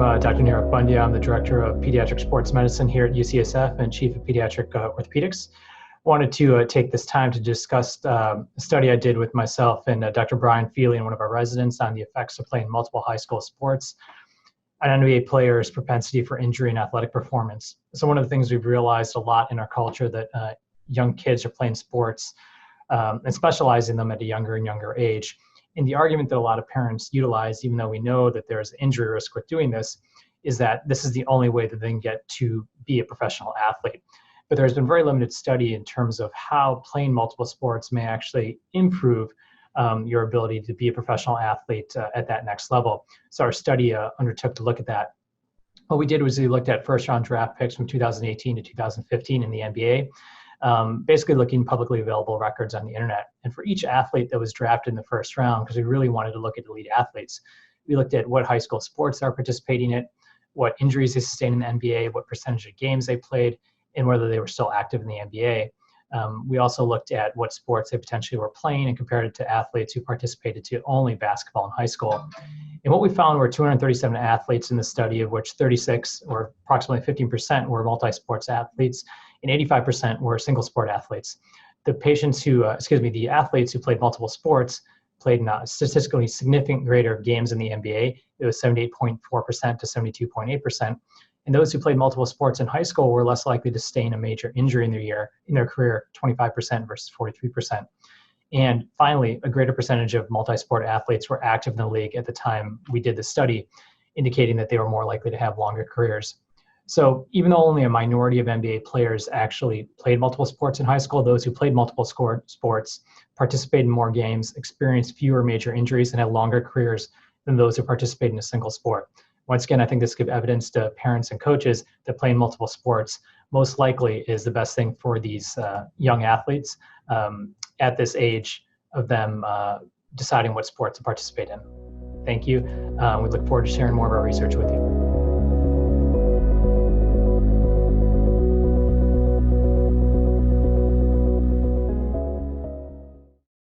I'm Dr. Nirav Pandya. I'm the Director of Pediatric Sports Medicine here at UCSF and Chief of Pediatric Orthopedics. Wanted to take this time to discuss a study I did with myself and Dr. Brian Feely and one of our residents on the effects of playing multiple high school sports on NBA players' propensity for injury and athletic performance. So one of the things we've realized a lot in our culture that young kids are playing sports and specializing them at a younger and younger age. And the argument that a lot of parents utilize, even though we know that there's injury risk with doing this, is that this is the only way that they can get to be a professional athlete. But there's been very limited study in terms of how playing multiple sports may actually improve your ability to be a professional athlete at that next level. So our study undertook to look at that. What we did was we looked at first-round draft picks from 2018 to 2015 in the NBA, basically looking publicly available records on the internet. And for each athlete that was drafted in the first round, because we really wanted to look at elite athletes, we looked at what high school sports they're participating in, what injuries they sustained in the NBA, what percentage of games they played, and whether they were still active in the NBA. We also looked at what sports they potentially were playing and compared it to athletes who participated to only basketball in high school. And what we found were 237 athletes in the study, of which 36, or approximately 15%, were multi-sports athletes, and 85% were single sport athletes. The the athletes who played multiple sports played in statistically significant greater games in the NBA. It was 78.4% to 72.8%. And those who played multiple sports in high school were less likely to sustain a major injury in their career, 25% versus 43%. And finally, a greater percentage of multi-sport athletes were active in the league at the time we did the study, indicating that they were more likely to have longer careers. So even though only a minority of NBA players actually played multiple sports in high school, those who played multiple sports participated in more games, experienced fewer major injuries, and had longer careers than those who participated in a single sport. Once again, I think this gives evidence to parents and coaches that playing multiple sports most likely is the best thing for these young athletes at this age of them deciding what sports to participate in. Thank you. We look forward to sharing more of our research with you.